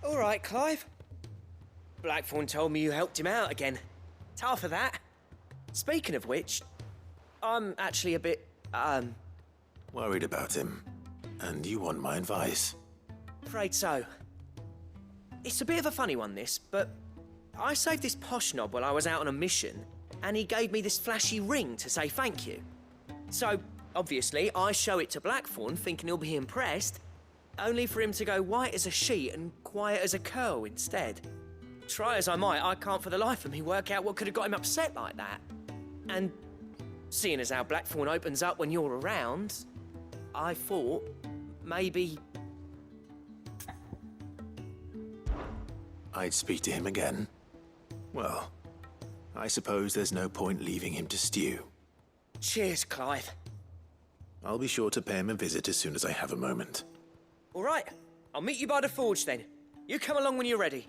All right, Clive. Blackthorn told me you helped him out again. Tough of that. Speaking of which, I'm actually a bit, Worried about him. And you want my advice? afraid so. It's a bit of a funny one, this, but I saved this posh knob while I was out on a mission, and he gave me this flashy ring to say thank you. So, obviously, I show it to Blackthorn thinking he'll be impressed, only for him to go white as a sheet and quiet as a curl instead. Try as I might, I can't for the life of me work out what could have got him upset like that. And seeing as how Blackthorn opens up when you're around, I thought maybe... I'd speak to him again. Well, I suppose there's no point leaving him to stew. Cheers, Clive. I'll be sure to pay him a visit as soon as I have a moment. All right, I'll meet you by the forge then. You come along when you're ready.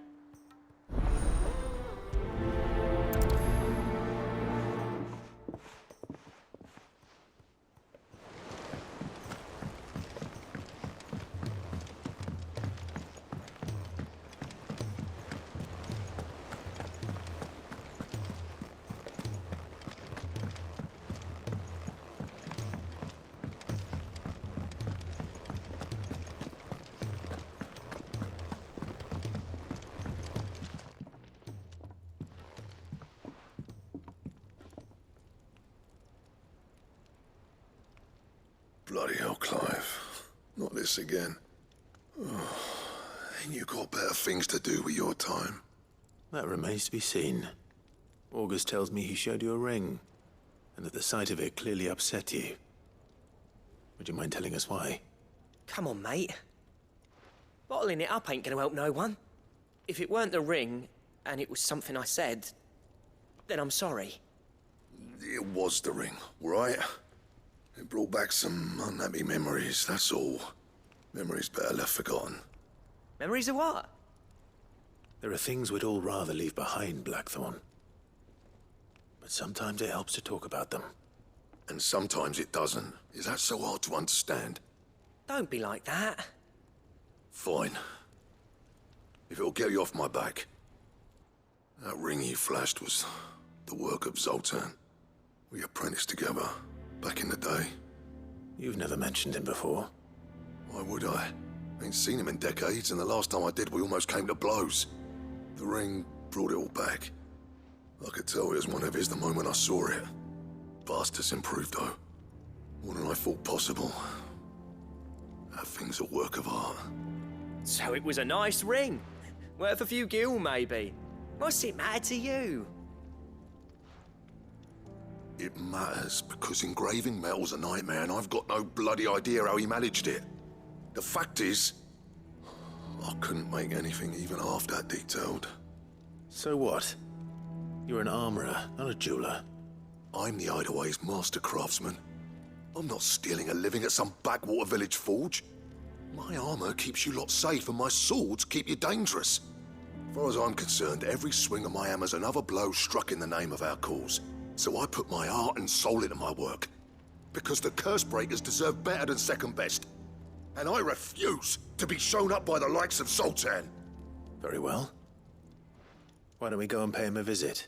Bloody hell, Clive. Not this again. Oh, ain't you got better things to do with your time? That remains to be seen. August tells me he showed you a ring, and that the sight of it clearly upset you. Would you mind telling us why? Come on, mate. Bottling it up ain't gonna help no one. If it weren't the ring, and it was something I said, then I'm sorry. It was the ring, right? It brought back some unhappy memories, that's all. Memories better left forgotten. Memories of what? There are things we'd all rather leave behind, Blackthorn. But sometimes it helps to talk about them. And sometimes it doesn't. Is that so hard to understand? Don't be like that. Fine. If it'll get you off my back. That ring you flashed was the work of Zoltan. We apprenticed together, back in the day. You've never mentioned him before. Why would I? Ain't seen him in decades, and the last time I did, we almost came to blows. The ring brought it all back. I could tell it was one of his the moment I saw it. Bastard's improved, though. More than I thought possible. That thing's a work of art. So it was a nice ring. Worth a few gil, maybe. What's it matter to you? It matters because engraving metal's a nightmare, and I've got no bloody idea how he managed it. The fact is, I couldn't make anything even half that detailed. So what? You're an armorer, not a jeweler. I'm the Hideaway's master craftsman. I'm not stealing a living at some backwater village forge. My armor keeps you lot safe, and my swords keep you dangerous. As far as I'm concerned, every swing of my hammer's another blow struck in the name of our cause. So I put my heart and soul into my work. Because the curse breakers deserve better than second best. And I refuse to be shown up by the likes of Zoltan. Very well. Why don't we go and pay him a visit?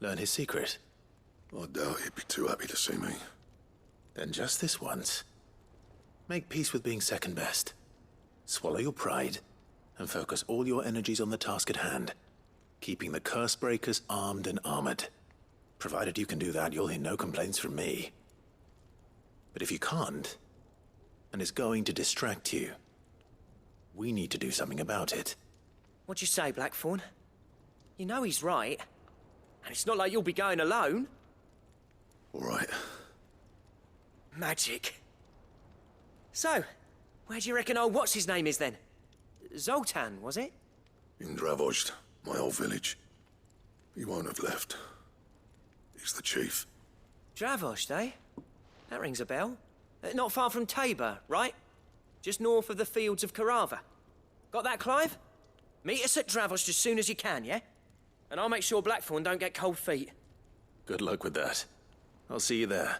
Learn his secret. I doubt he'd be too happy to see me. Then just this once. Make peace with being second best. Swallow your pride, and focus all your energies on the task at hand. Keeping the curse breakers armed and armored. Provided you can do that, you'll hear no complaints from me. But if you can't, and it's going to distract you, we need to do something about it. What'd you say, Blackthorn? You know he's right. And it's not like you'll be going alone. All right. Magic. So, where do you reckon old what's-his-name is then? Zoltan, was it? In Dravozd, my old village. He won't have left. He's the chief. Dravozd, eh? That rings a bell. Not far from Tabor, right? Just north of the fields of Karava. Got that, Clive? Meet us at Dravozd as soon as you can, yeah? And I'll make sure Blackthorn don't get cold feet. Good luck with that. I'll see you there.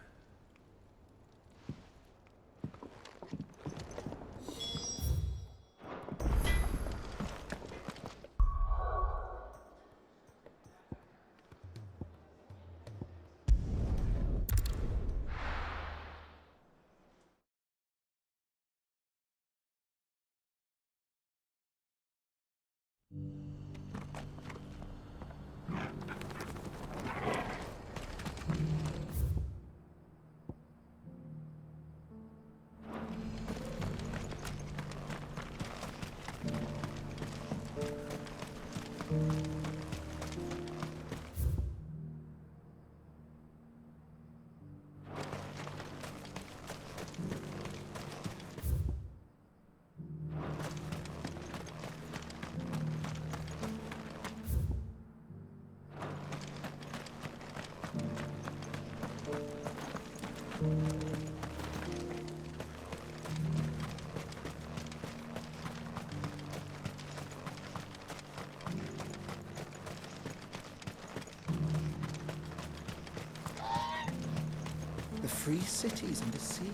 The free cities and the sea.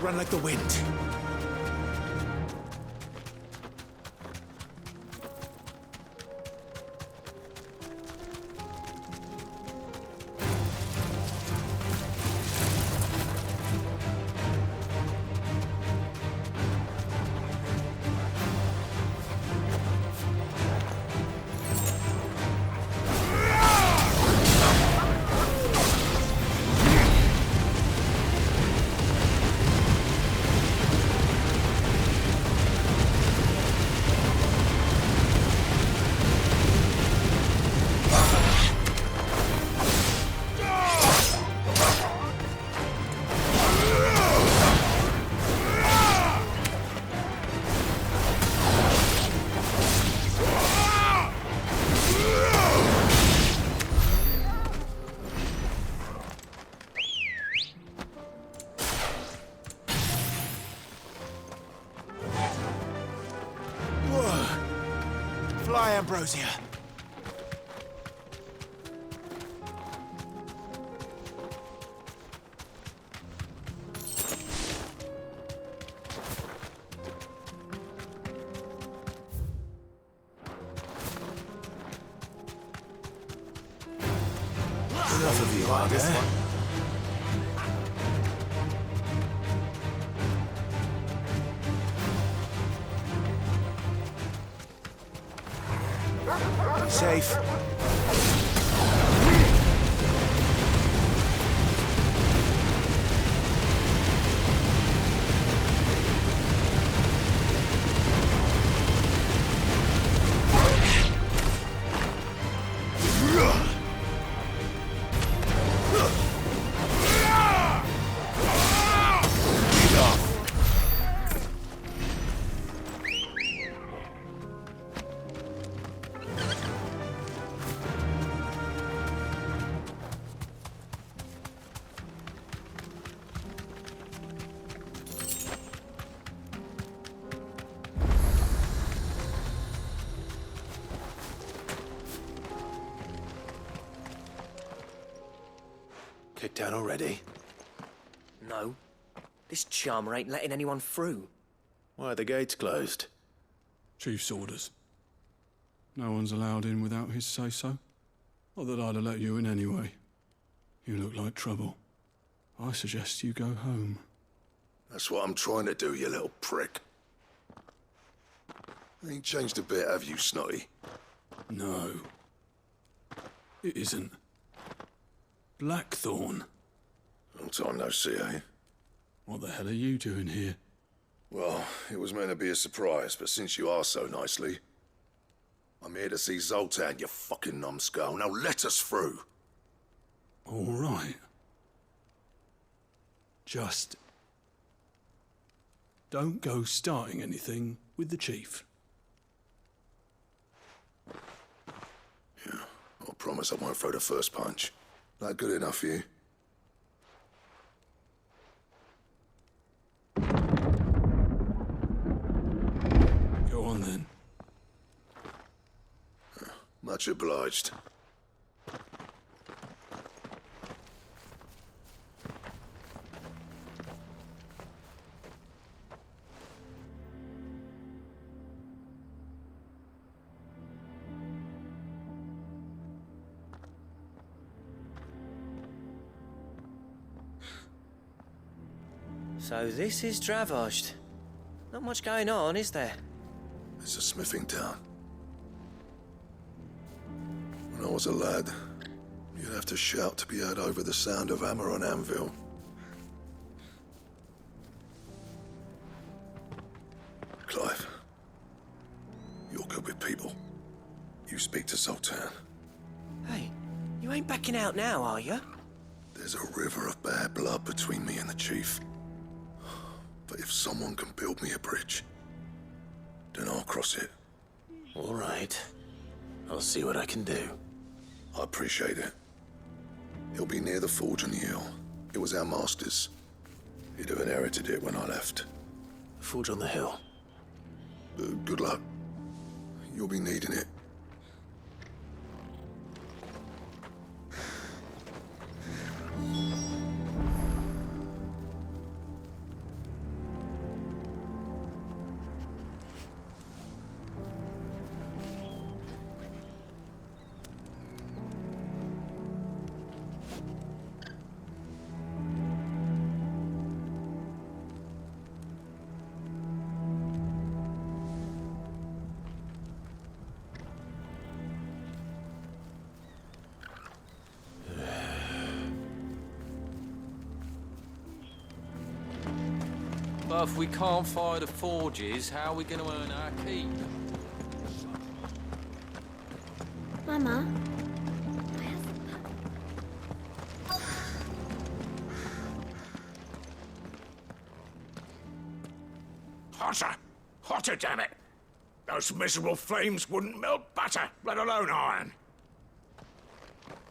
Run like the wind. Fly, Ambrosia. Enough of you, are there? Safe. Kicked down already? No. This charmer ain't letting anyone through. Why are the gates closed? Chief's orders. No one's allowed in without his say-so. Not that I'd have let you in anyway. You look like trouble. I suggest you go home. That's what I'm trying to do, you little prick. Ain't changed a bit, have you, Snotty? No. It isn't. Blackthorn. Long time no see, eh? What the hell are you doing here? Well, it was meant to be a surprise, but since you asked so nicely, I'm here to see Zoltan, you fucking numbskull. Now let us through. All right. Just don't go starting anything with the chief. Yeah, I promise I won't throw the first punch. That good enough for you? Go on then. Much obliged. So this is Dravojd. Not much going on, is there? It's a smithing town. When I was a lad, you'd have to shout to be heard over the sound of hammer on anvil. Clive, you're good with people. You speak to Sultan. Hey, you ain't backing out now, are you? There's a river of bad blood between me and the chief. But if someone can build me a bridge, then I'll cross it. All right. I'll see what I can do. I appreciate it. He'll be near the forge on the hill. It was our master's. He'd have inherited it when I left. The forge on the hill. Good luck. You'll be needing it. But if we can't fire the forges, how are we going to earn our keep? Mama. Hotter! Hotter, damn it! Those miserable flames wouldn't melt butter, let alone iron.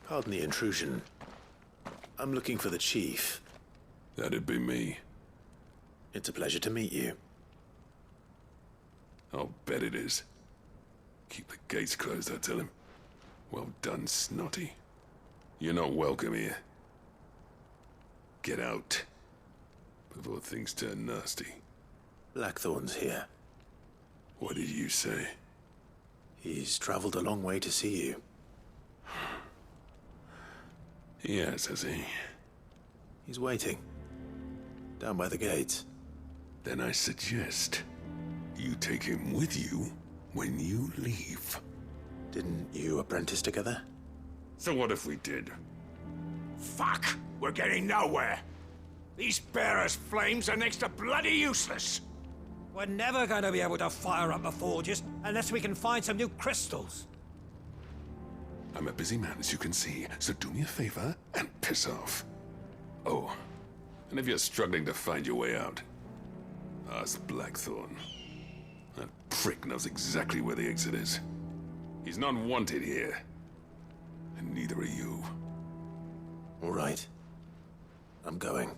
Pardon the intrusion. I'm looking for the chief. That'd be me. It's a pleasure to meet you. I'll bet it is. Keep the gates closed, I tell him. Well done, Snotty. You're not welcome here. Get out. Before things turn nasty. Blackthorn's here. What did you say? He's traveled a long way to see you. Yes, has he? He's waiting. Down by the gates. Then I suggest you take him with you when you leave. Didn't you apprentice together? So what if we did? Fuck! We're getting nowhere. These bearers' flames are next to bloody useless. We're never going to be able to fire up the forges unless we can find some new crystals. I'm a busy man, as you can see, so do me a favor and piss off. Oh, and if you're struggling to find your way out, ask Blackthorn. That prick knows exactly where the exit is. He's not wanted here. And neither are you. All right. I'm going.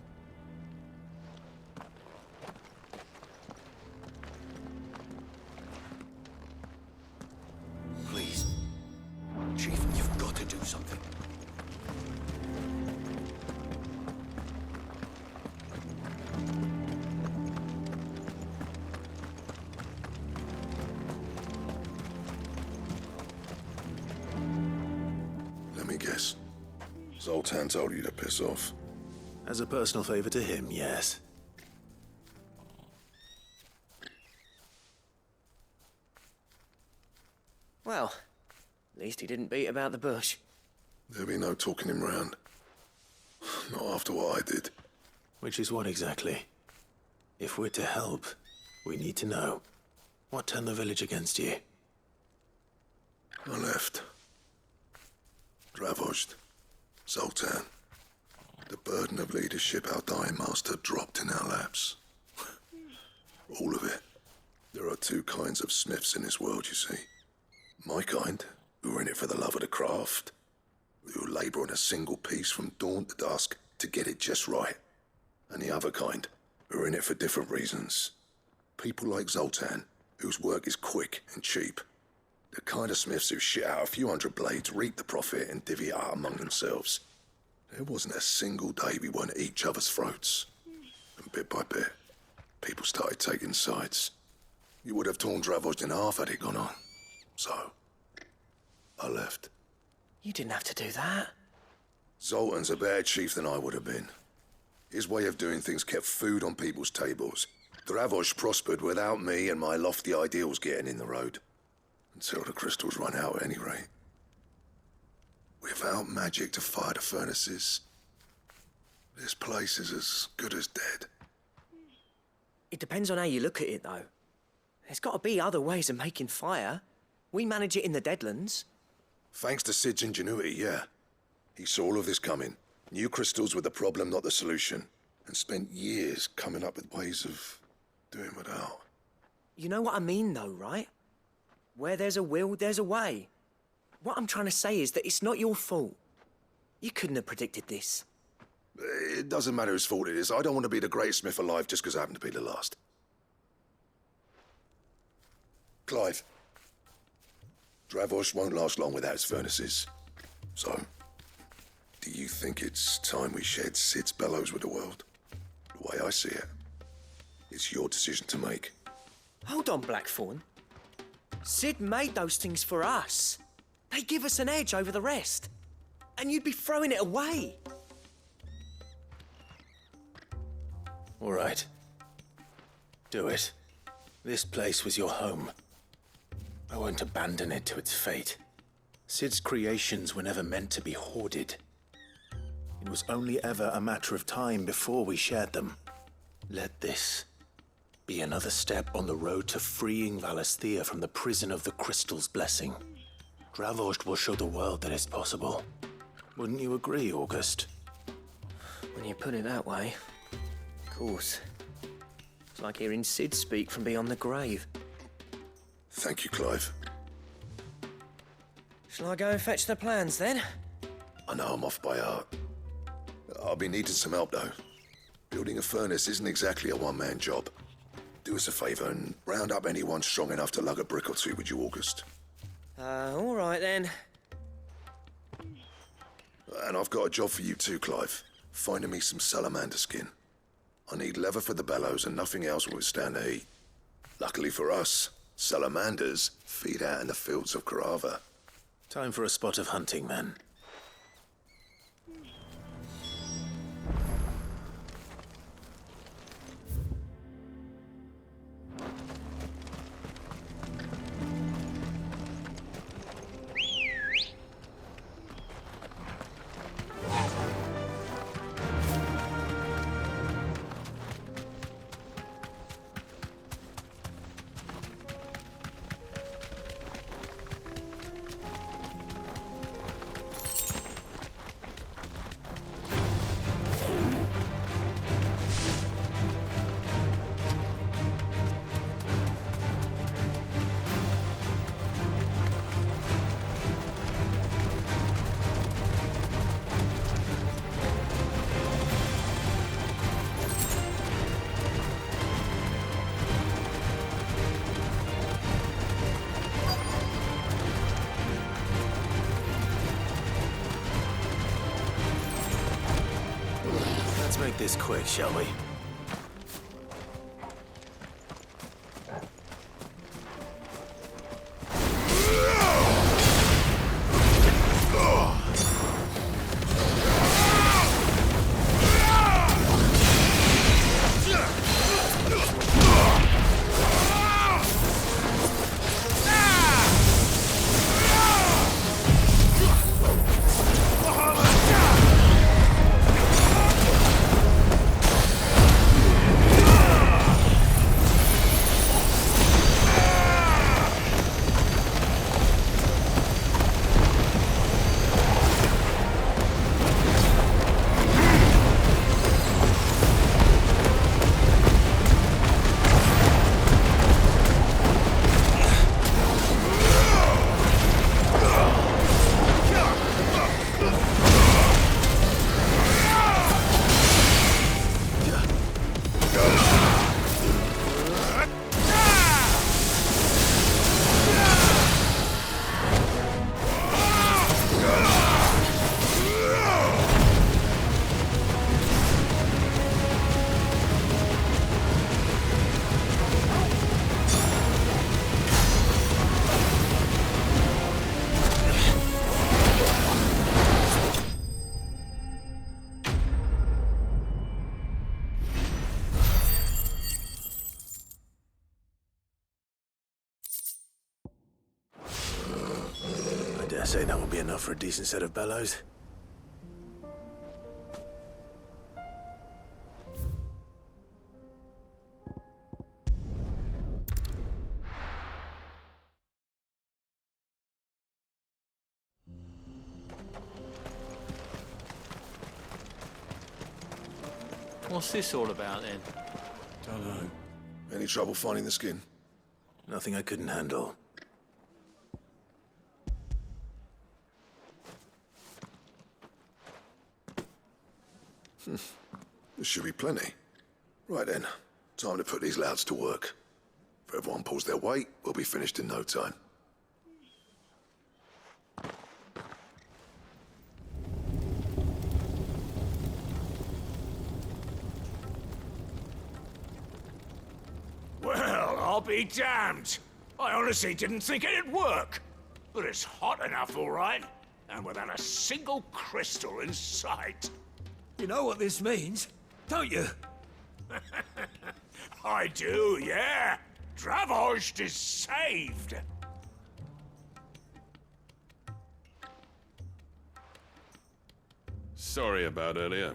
Please. Chief, you've got to do something. Let me guess. Zoltan told you to piss off. As a personal favor to him, yes. Well, at least he didn't beat about the bush. There'll be no talking him round. Not after what I did. Which is what exactly? If we're to help, we need to know. What turned the village against you? I left. Dravojd. Zoltan. The burden of leadership our dying master dropped in our laps. All of it. There are two kinds of smiths in this world, you see. My kind, who are in it for the love of the craft, who labour on a single piece from dawn to dusk to get it just right. And the other kind, who are in it for different reasons. People like Zoltan, whose work is quick and cheap. The kind of smiths who shit out a few hundred blades, reap the profit, and divvy it out among themselves. There wasn't a single day we weren't at each other's throats. And bit by bit, people started taking sides. You would have torn Dravojd in half had it gone on. So, I left. You didn't have to do that. Zoltan's a better chief than I would have been. His way of doing things kept food on people's tables. Dravosh prospered without me and my lofty ideals getting in the road. Until the crystals run out at any rate. Without magic to fire the furnaces, this place is as good as dead. It depends on how you look at it, though. There's got to be other ways of making fire. We manage it in the Deadlands. Thanks to Sid's ingenuity, yeah. He saw all of this coming. Knew crystals were the problem, not the solution. And spent years coming up with ways of doing without. You know what I mean, though, right? Where there's a will, there's a way. What I'm trying to say is that it's not your fault. You couldn't have predicted this. It doesn't matter whose fault it is. I don't want to be the greatest smith alive just because I happen to be the last. Clive. Dravosh won't last long without his furnaces. So, do you think it's time we shared Sid's bellows with the world? The way I see it, it's your decision to make. Hold on, Blackthorn. Sid made those things for us. They give us an edge over the rest. And you'd be throwing it away. All right. Do it. This place was your home. I won't abandon it to its fate. Sid's creations were never meant to be hoarded. It was only ever a matter of time before we shared them. Let this be another step on the road to freeing Valisthea from the prison of the Crystal's blessing. Dravosh will show the world that it's possible. Wouldn't you agree, August? When you put it that way, of course. It's like hearing Sid speak from beyond the grave. Thank you, Clive. Shall I go and fetch the plans, then? I know I'm off by heart. I'll be needing some help, though. Building a furnace isn't exactly a one-man job. Do us a favour and round up anyone strong enough to lug a brick or two with you, August. All right, then. And I've got a job for you too, Clive. Finding me some salamander skin. I need leather for the bellows and nothing else will withstand the heat. Luckily for us, salamanders feed out in the fields of Carava. Time for a spot of hunting, then. Let's make this quick, shall we? Dare say that will be enough for a decent set of bellows. What's this all about then? Don't know. Any trouble finding the skin? Nothing I couldn't handle. There should be plenty. Right then, time to put these louds to work. If everyone pulls their weight, we'll be finished in no time. Well, I'll be damned. I honestly didn't think it'd work. But it's hot enough, all right. And without a single crystal in sight. You know what this means, don't you? I do, yeah. Dravost is saved. Sorry about earlier.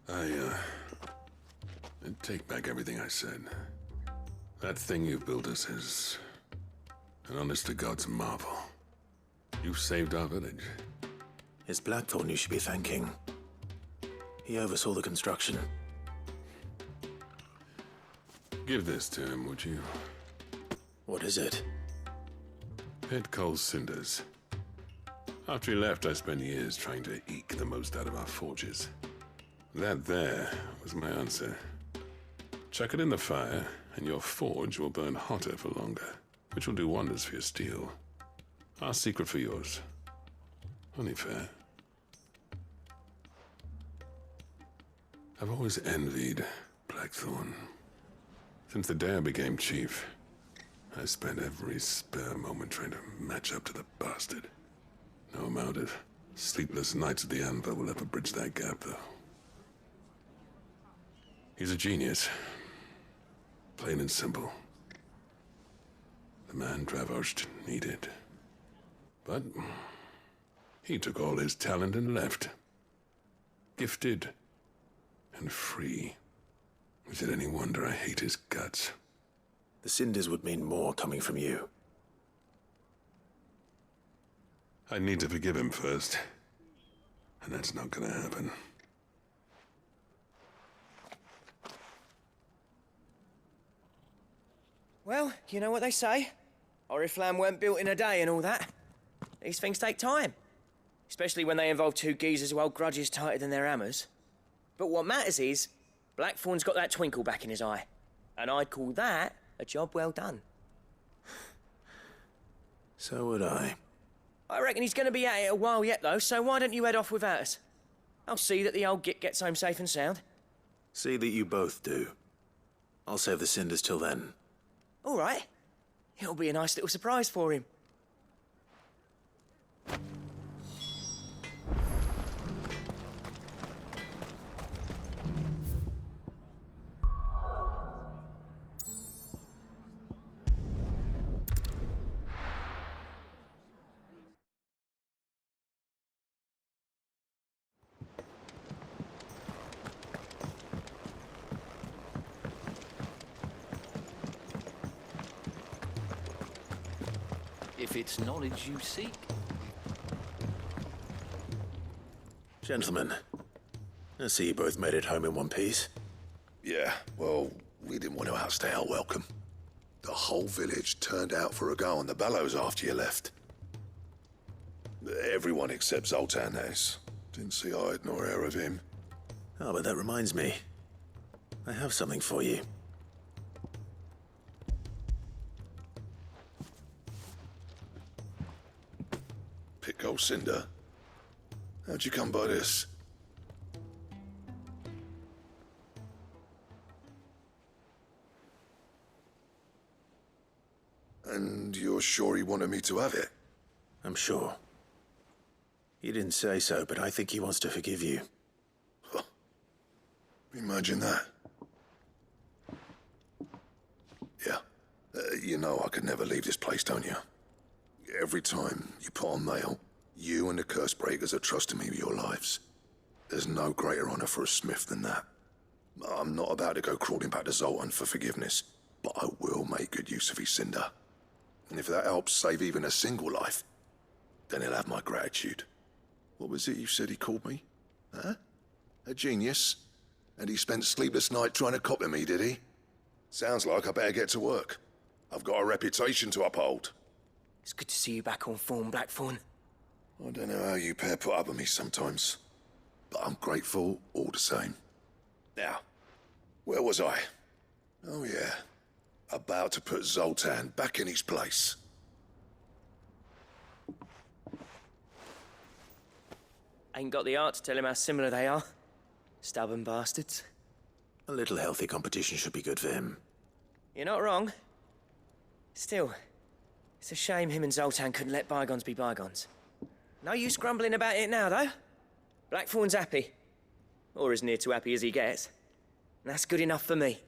I take back everything I said. That thing you've built us is an honest-to-God's marvel. You saved our village. It's Blackthorn you should be thanking. He oversaw the construction. Give this to him, would you? What is it? Pit coal cinders. After he left, I spent years trying to eke the most out of our forges. That there was my answer. Chuck it in the fire, and your forge will burn hotter for longer, which will do wonders for your steel. Our secret for yours. Only fair. I've always envied Blackthorn. Since the day I became chief, I spent every spare moment trying to match up to the bastard. No amount of sleepless nights at the anvil will ever bridge that gap, though. He's a genius. Plain and simple. The man Dravost needed. But he took all his talent and left. Gifted and free. Is it any wonder I hate his guts? The cinders would mean more coming from you. I need to forgive him first. And that's not gonna happen. Well, you know what they say. Oriflamme weren't built in a day and all that. These things take time. Especially when they involve two geezers who hold grudges tighter than their hammers. But what matters is, Blackthorn's got that twinkle back in his eye. And I'd call that a job well done. So would I. I reckon he's going to be at it a while yet, though, so why don't you head off without us? I'll see that the old git gets home safe and sound. See that you both do. I'll save the cinders till then. All right. It'll be a nice little surprise for him. If it's knowledge you seek. Gentlemen, I see you both made it home in one piece. Yeah, well, we didn't want to outstay our welcome. The whole village turned out for a go on the bellows after you left. Everyone except Zoltan has. Didn't see hide nor hair of him. Oh, but that reminds me. I have something for you. Pick Cinder. How'd you come by this? And you're sure he wanted me to have it? I'm sure. He didn't say so, but I think he wants to forgive you. Imagine that. You know I could never leave this place, don't you? Every time you put on mail, you and the curse breakers are trusting me with your lives. There's no greater honor for a smith than that. I'm not about to go crawling back to Zoltan for forgiveness, but I will make good use of his Cinder. And if that helps save even a single life, then he'll have my gratitude. What was it you said he called me? Huh? A genius? And he spent sleepless night trying to copy me, did he? Sounds like I better get to work. I've got a reputation to uphold. It's good to see you back on form, Blackthorn. I don't know how you pair put up with me sometimes, but I'm grateful all the same. Now, where was I? Oh yeah, about to put Zoltan back in his place. Ain't got the art to tell him how similar they are. Stubborn bastards. A little healthy competition should be good for him. You're not wrong. Still, it's a shame him and Zoltan couldn't let bygones be bygones. No use grumbling about it now, though. Blackthorn's happy. Or as near to happy as he gets. And that's good enough for me.